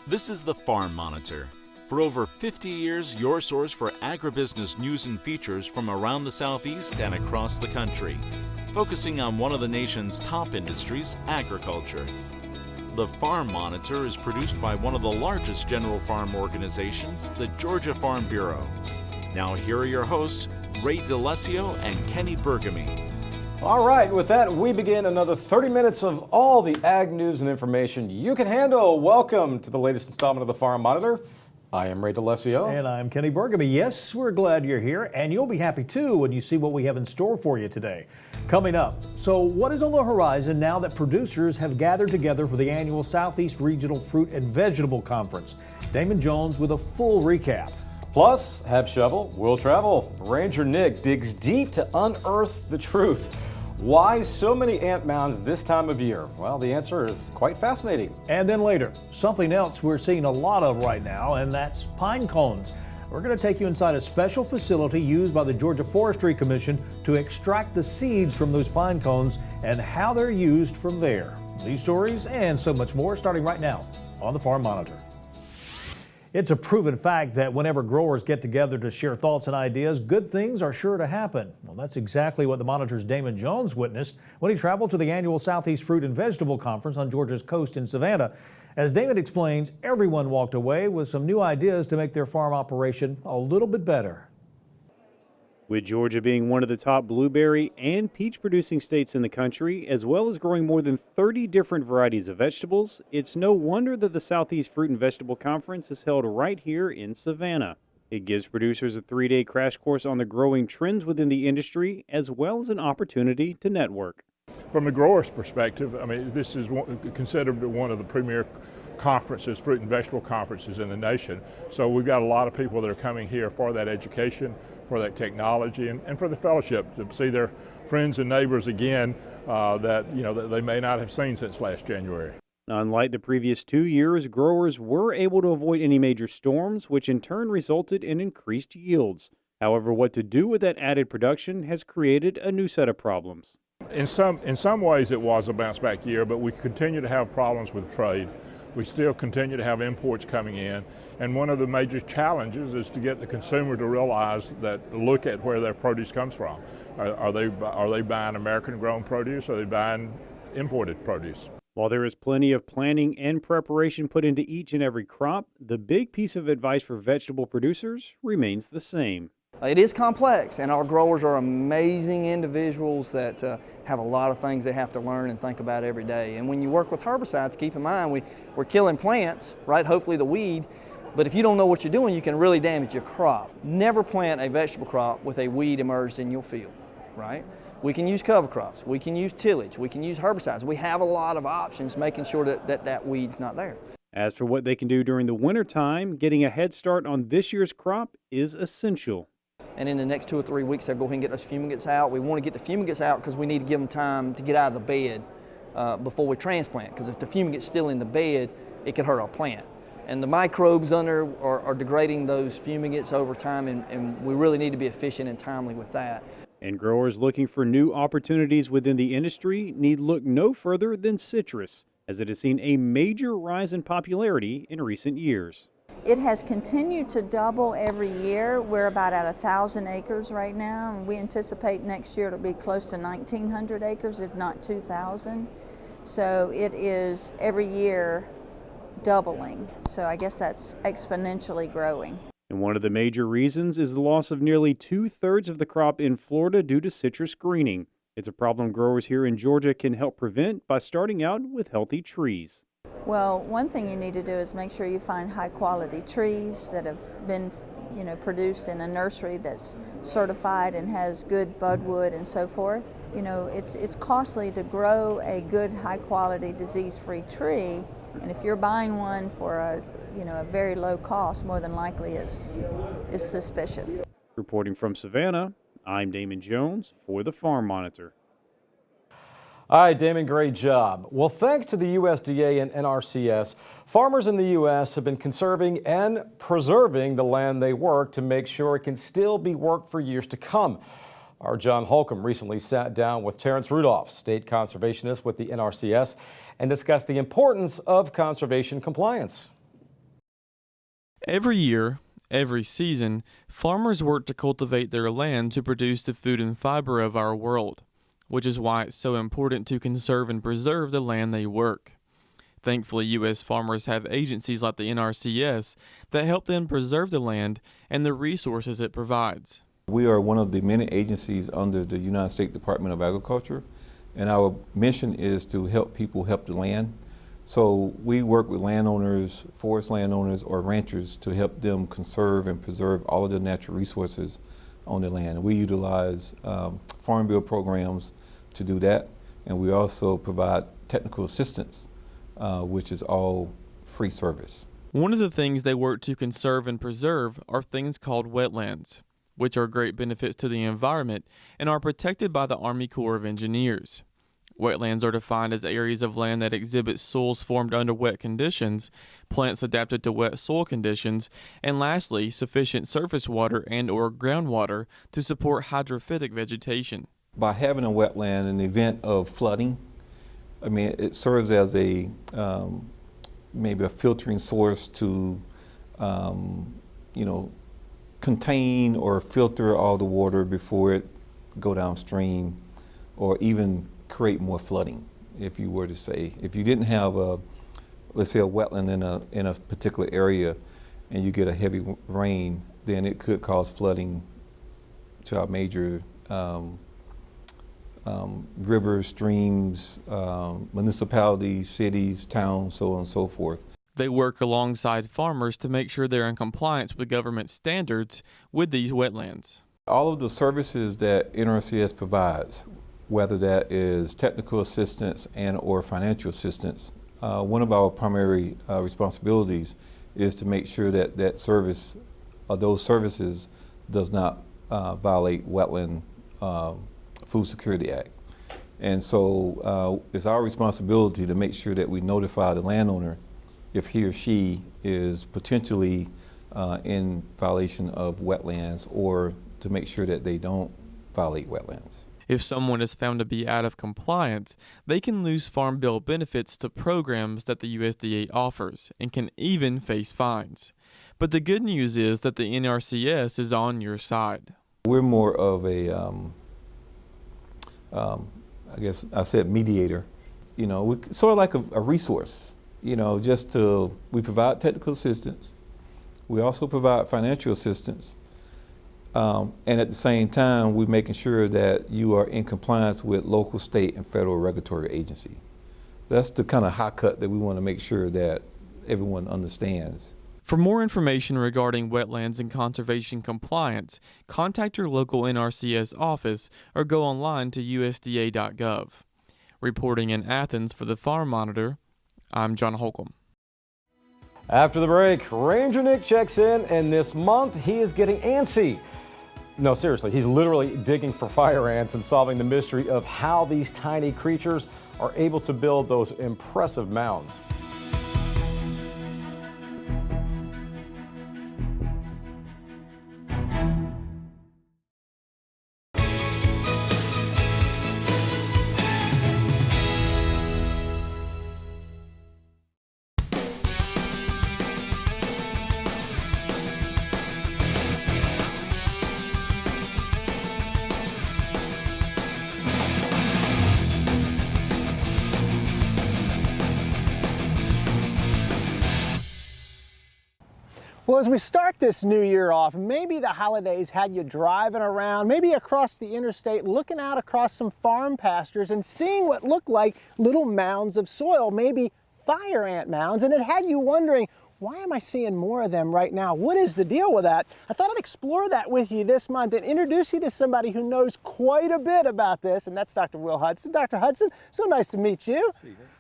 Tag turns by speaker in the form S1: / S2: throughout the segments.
S1: This is the Farm Monitor. For over 50 years, your source for agribusiness news and features from around the Southeast and across the country, focusing on one of the nation's top industries, agriculture. The Farm Monitor is produced by one of the largest general farm organizations, the Georgia Farm Bureau. Now here are your hosts, Ray DeLessio and Kenny Burgamy.
S2: All right, with that, we begin another 30 minutes of all the ag news and information you can handle. Welcome to the latest installment of the Farm Monitor. I am Ray DeLessio.
S3: And I'm Kenny Burgamy. Yes, we're glad you're here, and you'll be happy too when you see what we have in store for you today. Coming up, so what is on the horizon now that producers have gathered together for the annual Southeast Regional Fruit and Vegetable Conference? Damon Jones with a full recap.
S2: Plus, have shovel, will travel. Ranger Nick digs deep to unearth the truth. Why so many ant mounds this time of year? Well, the answer is quite fascinating.
S3: And then later, something else we're seeing a lot of right now, and that's pine cones. We're going to take you inside a special facility used by the Georgia Forestry Commission to extract the seeds from those pine cones and how they're used from there. These stories and so much more starting right now on the Farm Monitor. It's a proven fact that whenever growers get together to share thoughts and ideas, good things are sure to happen. Well, that's exactly what the Monitor's Damon Jones witnessed when he traveled to the annual Southeast Fruit and Vegetable Conference on Georgia's coast in Savannah. As Damon explains, everyone walked away with some new ideas to make their farm operation a little bit better.
S4: With Georgia being one of the top blueberry and peach producing states in the country, as well as growing more than 30 different varieties of vegetables, it's no wonder that the Southeast Fruit and Vegetable Conference is held right here in Savannah. It gives producers a 3-day crash course on the growing trends within the industry, as well as an opportunity to network.
S5: From a grower's perspective, I mean, this is considered one of the premier conferences, fruit and vegetable conferences in the nation. So we've got a lot of people that are coming here for that education, for that technology, and for the fellowship, to see their friends and neighbors again that they may not have seen since last January.
S4: Unlike the previous 2 years, growers were able to avoid any major storms, which in turn resulted in increased yields. However, what to do with that added production has created a new set of problems.
S5: In some ways it was a bounce back year, but we continue to have problems with trade. We still continue to have imports coming in, and one of the major challenges is to get the consumer to realize that, look at where their produce comes from. Are they buying American-grown produce, or are they buying imported produce?
S4: While there is plenty of planning and preparation put into each and every crop, the big piece of advice for vegetable producers remains the same.
S6: It is complex, and our growers are amazing individuals that have a lot of things they have to learn and think about every day. And when you work with herbicides, keep in mind we're killing plants, right? Hopefully the weed, but if you don't know what you're doing, you can really damage your crop. Never plant a vegetable crop with a weed emerged in your field, right? We can use cover crops, we can use tillage, we can use herbicides. We have a lot of options making sure that weed's not there.
S4: As for what they can do during the wintertime, getting a head start on this year's crop is essential.
S6: And in the next 2 or 3 weeks, they'll go ahead and get those fumigates out. We want to get the fumigates out because we need to give them time to get out of the bed before we transplant. Because if the fumigate's still in the bed, it could hurt our plant. And the microbes under are degrading those fumigates over time, and we really need to be efficient and timely with that.
S4: And growers looking for new opportunities within the industry need look no further than citrus, as it has seen a major rise in popularity in recent years.
S7: It has continued to double every year. We're about at 1,000 acres right now, and we anticipate next year it'll be close to 1,900 acres, if not 2,000. So it is every year doubling. So I guess that's exponentially growing.
S4: And one of the major reasons is the loss of nearly 2/3 of the crop in Florida due to citrus greening. It's a problem growers here in Georgia can help prevent by starting out with healthy trees.
S7: Well, one thing you need to do is make sure you find high quality trees that have been, produced in a nursery that's certified and has good budwood and so forth. It's costly to grow a good high quality disease-free tree, and if you're buying one for a very low cost, more than likely is suspicious.
S4: Reporting from Savannah, I'm Damon Jones for the Farm Monitor.
S2: All right, Damon, great job. Well, thanks to the USDA and NRCS, farmers in the U.S. have been conserving and preserving the land they work to make sure it can still be worked for years to come. Our John Holcomb recently sat down with Terrence Rudolph, state conservationist with the NRCS, and discussed the importance of conservation compliance.
S8: Every year, every season, farmers work to cultivate their land to produce the food and fiber of our world, which is why it's so important to conserve and preserve the land they work. Thankfully, U.S. farmers have agencies like the NRCS that help them preserve the land and the resources it provides.
S9: We are one of the many agencies under the United States Department of Agriculture, and our mission is to help people help the land. So we work with landowners, forest landowners, or ranchers to help them conserve and preserve all of the natural resources on their land. We utilize farm bill programs to do that, and we also provide technical assistance, which is all free service.
S8: One of the things they work to conserve and preserve are things called wetlands, which are great benefits to the environment and are protected by the Army Corps of Engineers. Wetlands are defined as areas of land that exhibit soils formed under wet conditions, plants adapted to wet soil conditions, and lastly, sufficient surface water and or groundwater to support hydrophytic vegetation.
S9: By having a wetland in the event of flooding, I mean, it serves as a maybe a filtering source to, contain or filter all the water before it go downstream, or even create more flooding. If you were to say, if you didn't have let's say a wetland in a particular area, and you get a heavy rain, then it could cause flooding to our major rivers, streams, municipalities, cities, towns, so on and so forth.
S8: They work alongside farmers to make sure they're in compliance with government standards with these wetlands.
S9: All of the services that NRCS provides, whether that is technical assistance and or financial assistance, one of our primary responsibilities is to make sure that that service, those services, does not violate Wetland Food Security Act. And so it's our responsibility to make sure that we notify the landowner if he or she is potentially in violation of wetlands, or to make sure that they don't violate wetlands.
S8: If someone is found to be out of compliance, they can lose Farm Bill benefits to programs that the USDA offers and can even face fines. But the good news is that the NRCS is on your side.
S9: We're more of a, I guess I said mediator. We're sort of like a resource, we provide technical assistance. We also provide financial assistance. And at the same time, we're making sure that you are in compliance with local, state, and federal regulatory agency. That's the kind of high cut that we want to make sure that everyone understands.
S8: For more information regarding wetlands and conservation compliance, contact your local NRCS office or go online to usda.gov. Reporting in Athens for the Farm Monitor, I'm John Holcomb.
S2: After the break, Ranger Nick checks in, and this month he is getting antsy. No, seriously, he's literally digging for fire ants and solving the mystery of how these tiny creatures are able to build those impressive mounds.
S10: Well, as we start this new year off, maybe the holidays had you driving around, maybe across the interstate, looking out across some farm pastures and seeing what looked like little mounds of soil, maybe fire ant mounds, and it had you wondering, why am I seeing more of them right now? What is the deal with that? I thought I'd explore that with you this month and introduce you to somebody who knows quite a bit about this, and that's Dr. Will Hudson. Dr. Hudson, so nice to meet you.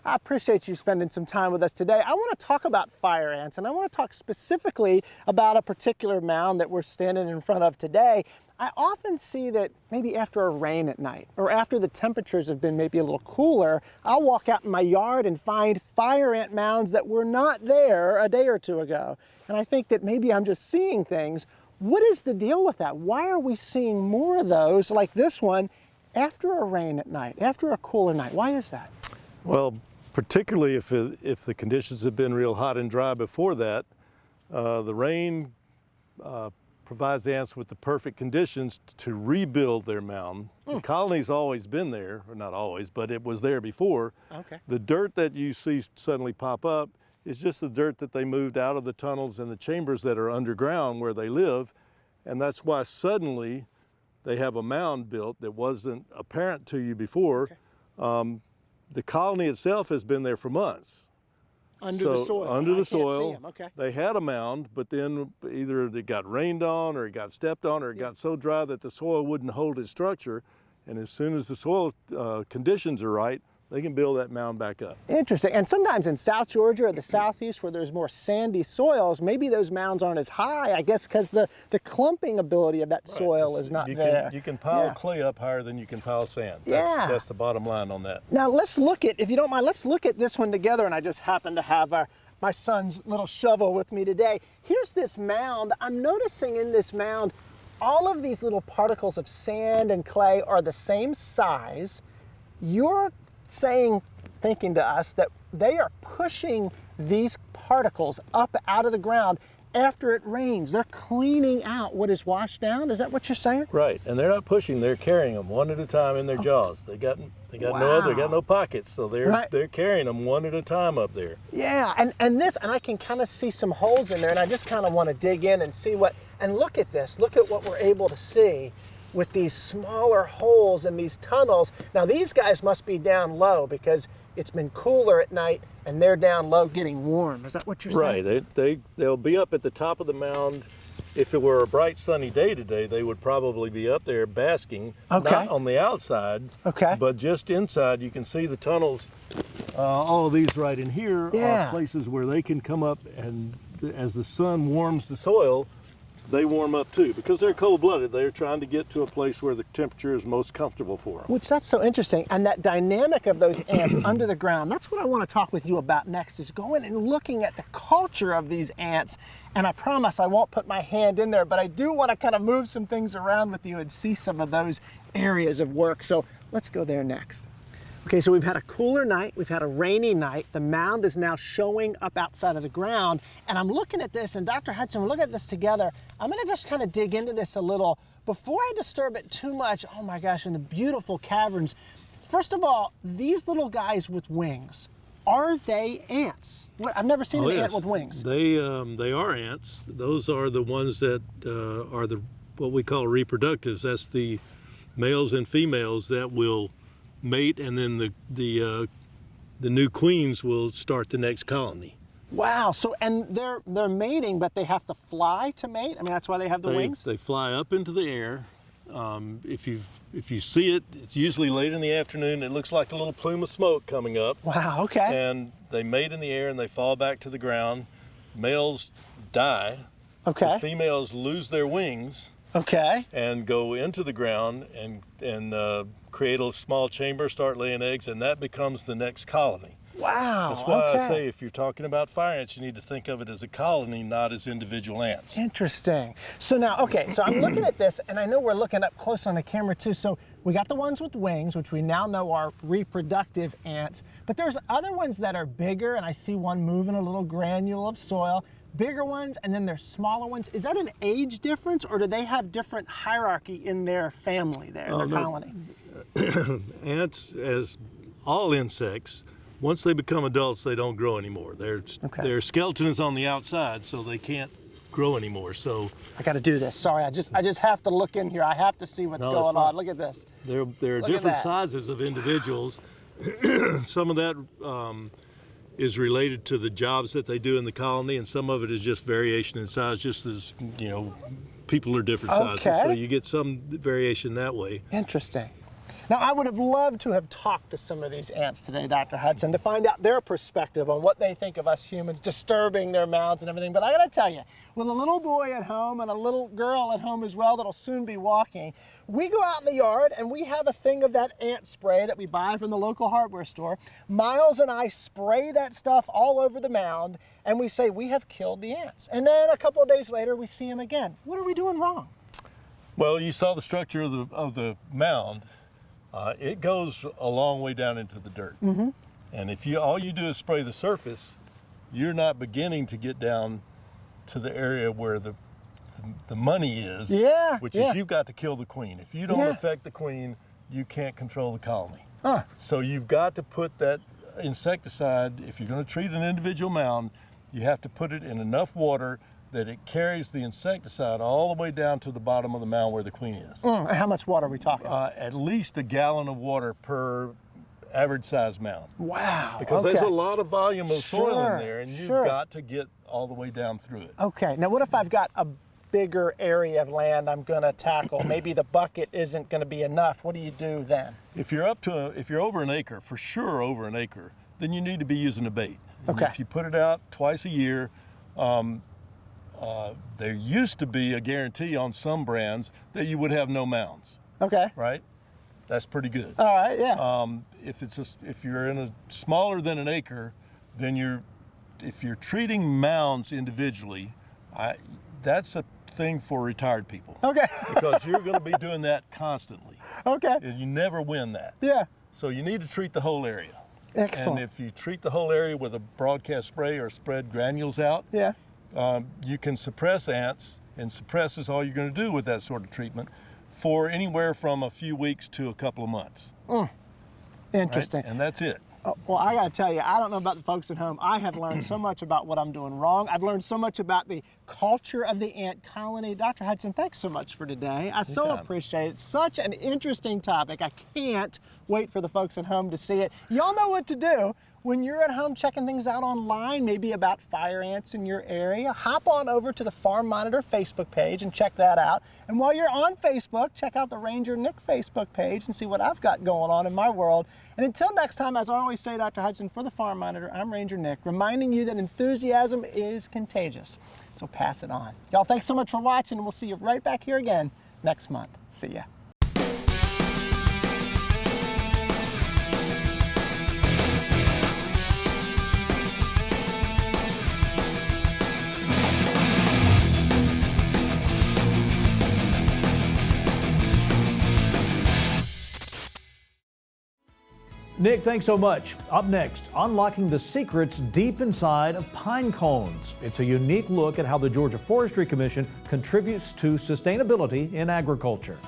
S10: I appreciate you spending some time with us today. I want to talk about fire ants, and I want to talk specifically about a particular mound that we're standing in front of today. I often see that maybe after a rain at night, or after the temperatures have been maybe a little cooler, I'll walk out in my yard and find fire ant mounds that were not there a day or two ago. And I think that maybe I'm just seeing things. What is the deal with that? Why are we seeing more of those like this one after a rain at night, after a cooler night? Why is that?
S11: Well, particularly if the conditions have been real hot and dry before that, The rain provides the ants with the perfect conditions to rebuild their mound. The colony's always been there, or not always, but it was there before.
S10: Okay.
S11: The dirt that you see suddenly pop up is just the dirt that they moved out of the tunnels and the chambers that are underground where they live. And that's why suddenly they have a mound built that wasn't apparent to you before.
S10: Okay.
S11: The colony itself has been there for months.
S10: Under the soil.
S11: Under the
S10: I can't see
S11: soil.
S10: 'em. Okay.
S11: They had a mound, but then either it got rained on or it got stepped on or it got so dry that the soil wouldn't hold its structure. And as soon as the soil conditions are right, they can build that mound back up.
S10: Interesting. And sometimes in South Georgia or the Southeast where there's more sandy soils, maybe those mounds aren't as high, I guess because the clumping ability of that soil is not there.
S11: You can pile clay up higher than you can pile sand.
S10: Yeah.
S11: That's the bottom line on that.
S10: Now let's look at, if you don't mind, let's look at this one together. And I just happen to have my son's little shovel with me today. Here's this mound. I'm noticing in this mound, all of these little particles of sand and clay are the same size. You're thinking to us that they are pushing these particles up out of the ground after it rains. They're cleaning out what is washed down. Is that what you're saying?
S11: Right, and they're not pushing, they're carrying them one at a time in their jaws. They got no pockets, so they're carrying them one at a time up there.
S10: Yeah, and I can kind of see some holes in there, and I just kind of want to dig in and see and look at this. Look at what we're able to see with these smaller holes in these tunnels. Now these guys must be down low because it's been cooler at night and they're down low getting warm. Is that what you're saying?
S11: Right, they'll be up at the top of the mound. If it were a bright sunny day today, they would probably be up there basking, not on the outside, but just inside. You can see the tunnels. All of these right in here are places where they can come up, and as the sun warms the soil, they warm up too, because they're cold-blooded. They're trying to get to a place where the temperature is most comfortable for them.
S10: Which, that's so interesting. And that dynamic of those ants under the ground, that's what I want to talk with you about next, is going and looking at the culture of these ants. And I promise I won't put my hand in there, but I do want to kind of move some things around with you and see some of those areas of work. So let's go there next. Okay, so we've had a cooler night, we've had a rainy night. The mound is now showing up outside of the ground. And I'm looking at this, and Dr. Hudson, we're looking at this together. I'm gonna just kind of dig into this a little. Before I disturb it too much, oh my gosh, in the beautiful caverns. First of all, these little guys with wings, are they ants? I've never seen an ant with wings.
S11: They are ants. Those are the ones that are what we call reproductives. That's the males and females that will mate, and then the new queens will start the next colony.
S10: Wow. So, and they're mating, but they have to fly to mate? I mean, that's why they have the wings?
S11: They fly up into the air. If you see it, it's usually late in the afternoon. It looks like a little plume of smoke coming up.
S10: Wow, okay.
S11: And they mate in the air and they fall back to the ground. Males die.
S10: Okay.
S11: The females lose their wings.
S10: Okay.
S11: And go into the ground and create a small chamber, start laying eggs, and that becomes the next colony.
S10: Wow.
S11: That's why I say if you're talking about fire ants, you need to think of it as a colony, not as individual ants.
S10: Interesting. So now, okay, so I'm looking at this, and I know we're looking up close on the camera too. So we got the ones with wings, which we now know are reproductive ants, but there's other ones that are bigger, and I see one moving a little granule of soil. Bigger ones, and then there's smaller ones. Is that an age difference, or do they have different hierarchy in their family there, their colony?
S11: Ants, as all insects, once they become adults, they don't grow anymore. Their skeleton is on the outside, so they can't grow anymore. So
S10: I got to do this. Sorry, I just have to look in here. I have to see what's going on. Look at this.
S11: There are different sizes of individuals. Some of that is related to the jobs that they do in the colony, and some of it is just variation in size, just as, you know, people are different sizes, so you get some variation that way.
S10: Interesting. Now, I would have loved to have talked to some of these ants today, Dr. Hudson, to find out their perspective on what they think of us humans disturbing their mounds and everything. But I gotta tell you, with a little boy at home and a little girl at home as well that'll soon be walking, we go out in the yard and we have a thing of that ant spray that we buy from the local hardware store. Miles and I spray that stuff all over the mound, and we say we have killed the ants. And then a couple of days later, we see them again. What are we doing wrong?
S11: Well, you saw the structure of the mound. It goes a long way down into the dirt.
S10: Mm-hmm.
S11: And if all you do is spray the surface, you're not beginning to get down to the area where the money is, which is you've got to kill the queen. If you don't affect the queen, you can't control the colony. So you've got to put that insecticide, if you're going to treat an individual mound, you have to put it in enough water that it carries the insecticide all the way down to the bottom of the mound where the queen is.
S10: How much water are we talking?
S11: At least a gallon of water per average size mound.
S10: Wow.
S11: Because there's a lot of volume of soil in there, and you've got to get all the way down through it.
S10: Okay. Now what if I've got a bigger area of land I'm going to tackle? Maybe the bucket isn't going to be enough. What do you do then?
S11: If you're if you're over an acre, for sure over an acre, then you need to be using a bait. And if you put it out twice a year, there used to be a guarantee on some brands that you would have no mounds.
S10: Okay.
S11: Right? That's pretty good.
S10: All right, yeah.
S11: If you're in a smaller than an acre, then if you're treating mounds individually, that's a thing for retired people.
S10: Okay.
S11: Because you're going to be doing that constantly.
S10: Okay.
S11: And you never win that.
S10: Yeah.
S11: So you need to treat the whole area.
S10: Excellent.
S11: And if you treat the whole area with a broadcast spray or spread granules out, you can suppress ants, and suppress is all you're going to do with that sort of treatment for anywhere from a few weeks to a couple of months.
S10: Interesting.
S11: Right? And that's it.
S10: Well, I got to tell you, I don't know about the folks at home. I have learned so much about what I'm doing wrong. I've learned so much about the culture of the ant colony. Dr. Hudson, thanks so much for today. I so appreciate it. Such an interesting topic. I can't wait for the folks at home to see it. Y'all know what to do. When you're at home checking things out online, maybe about fire ants in your area, hop on over to the Farm Monitor Facebook page and check that out. And while you're on Facebook, check out the Ranger Nick Facebook page and see what I've got going on in my world. And until next time, as I always say, Dr. Hudson, for the Farm Monitor, I'm Ranger Nick, reminding you that enthusiasm is contagious. So pass it on. Y'all, thanks so much for watching, and we'll see you right back here again next month. See ya.
S3: Nick, thanks so much. Up next, unlocking the secrets deep inside of pine cones. It's a unique look at how the Georgia Forestry Commission contributes to sustainability in agriculture.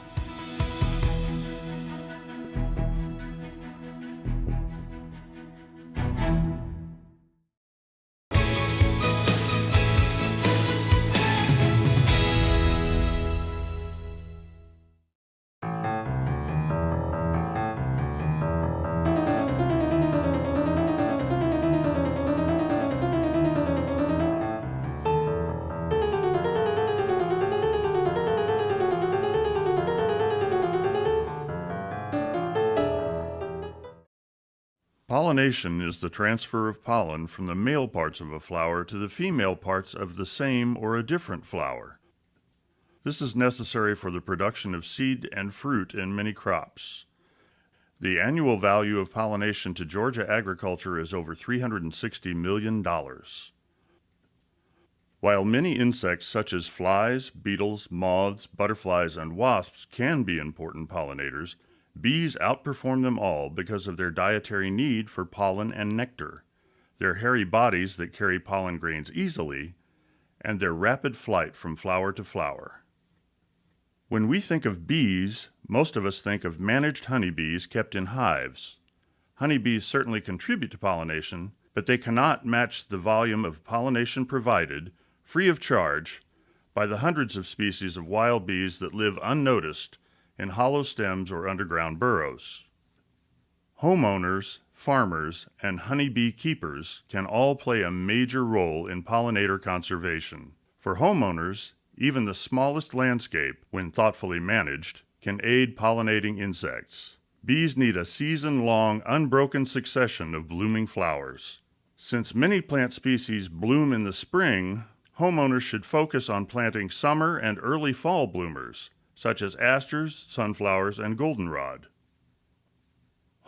S12: Pollination is the transfer of pollen from the male parts of a flower to the female parts of the same or a different flower. This is necessary for the production of seed and fruit in many crops. The annual value of pollination to Georgia agriculture is over $360 million. While many insects such as flies, beetles, moths, butterflies, and wasps can be important pollinators, bees outperform them all because of their dietary need for pollen and nectar, their hairy bodies that carry pollen grains easily, and their rapid flight from flower to flower. When we think of bees, most of us think of managed honeybees kept in hives. Honeybees certainly contribute to pollination, but they cannot match the volume of pollination provided, free of charge, by the hundreds of species of wild bees that live unnoticed in hollow stems or underground burrows. Homeowners, farmers, and honeybee keepers can all play a major role in pollinator conservation. For homeowners, even the smallest landscape, when thoughtfully managed, can aid pollinating insects. Bees need a season-long, unbroken succession of blooming flowers. Since many plant species bloom in the spring, homeowners should focus on planting summer and early fall bloomers, such as asters, sunflowers, and goldenrod.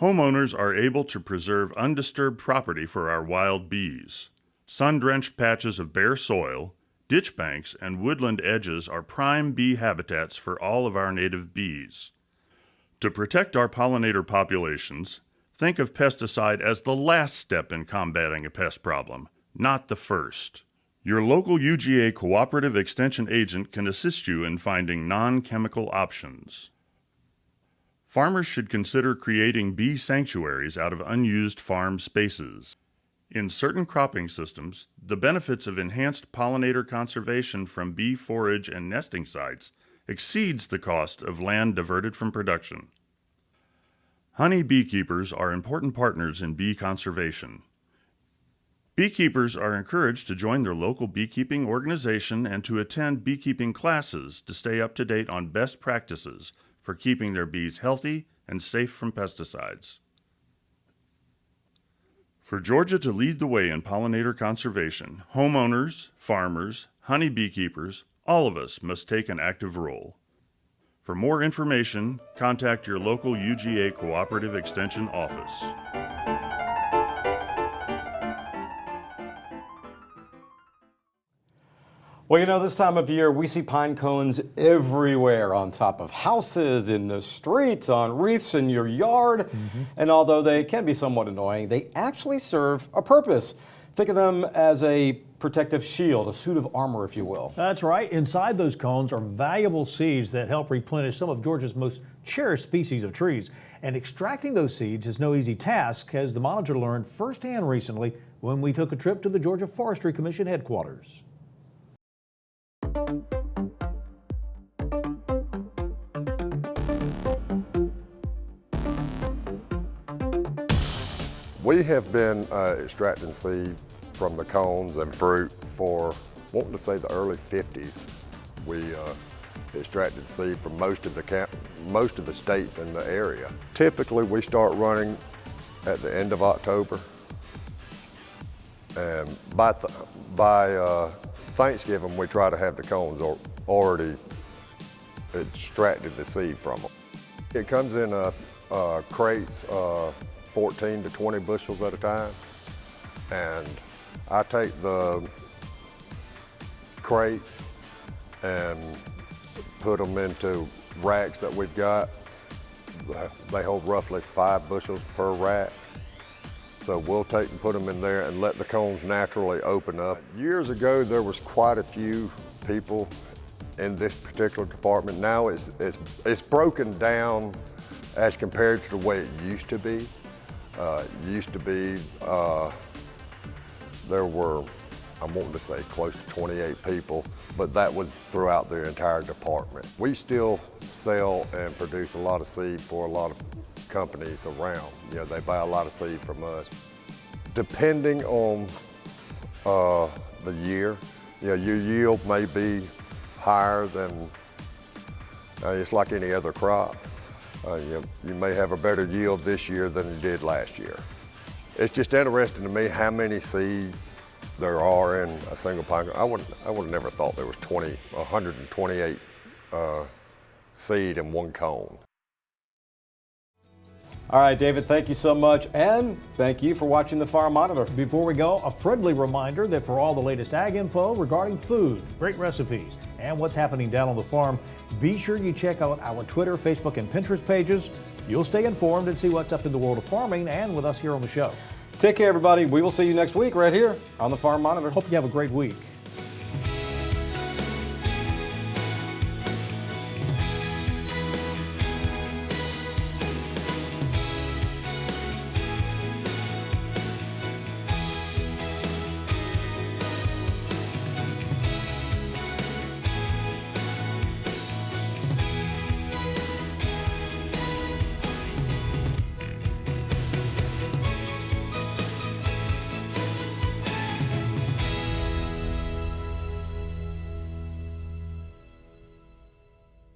S12: Homeowners are able to preserve undisturbed property for our wild bees. Sun-drenched patches of bare soil, ditch banks, and woodland edges are prime bee habitats for all of our native bees. To protect our pollinator populations, think of pesticide as the last step in combating a pest problem, not the first. Your local UGA Cooperative Extension agent can assist you in finding non-chemical options. Farmers should consider creating bee sanctuaries out of unused farm spaces. In certain cropping systems, the benefits of enhanced pollinator conservation from bee forage and nesting sites exceeds the cost of land diverted from production. Honey beekeepers are important partners in bee conservation. Beekeepers are encouraged to join their local beekeeping organization and to attend beekeeping classes to stay up to date on best practices for keeping their bees healthy and safe from pesticides. For Georgia to lead the way in pollinator conservation, homeowners, farmers, honey beekeepers, all of us must take an active role. For more information, contact your local UGA Cooperative Extension office.
S2: Well, you know, this time of year, we see pine cones everywhere, on top of houses, in the streets, on wreaths in your yard. And although they can be somewhat annoying, they actually serve a purpose. Think of them as a protective shield, a suit of armor, if you will.
S3: That's right. Inside those cones are valuable seeds that help replenish some of Georgia's most cherished species of trees. And extracting those seeds is no easy task, as the monitor learned firsthand recently when we took a trip to the Georgia Forestry Commission headquarters.
S13: We have been extracting seed from the cones and fruit for, wanting to say, the early 50s. We extracted seed from most of the states in the area. Typically, we start running at the end of October, and by Thanksgiving, we try to have the cones already extracted the seed from them. It comes in crates, 14 to 20 bushels at a time, and I take the crates and put them into racks that we've got. They hold roughly 5 bushels per rack. So we'll take and put them in there and let the cones naturally open up. Years ago, there was quite a few people in this particular department. Now it's broken down as compared to the way it used to be. There were, I'm wanting to say, close to 28 people, but that was throughout the entire department. We still sell and produce a lot of seed for a lot of companies around. You know, they buy a lot of seed from us. Depending on the year, you know, your yield may be higher than, it's like any other crop. You may have a better yield this year than you did last year. It's just interesting to me how many seed there are in a single pine cone. I would have never thought there was 128 seed in one cone.
S2: All right, David, thank you so much, and thank you for watching the Farm Monitor.
S3: Before we go, a friendly reminder that for all the latest ag info regarding food, great recipes, and what's happening down on the farm, be sure you check out our Twitter, Facebook, and Pinterest pages. You'll stay informed and see what's up in the world of farming and with us here on the show.
S2: Take care, everybody. We will see you next week right here on the Farm Monitor.
S3: Hope you have a great week.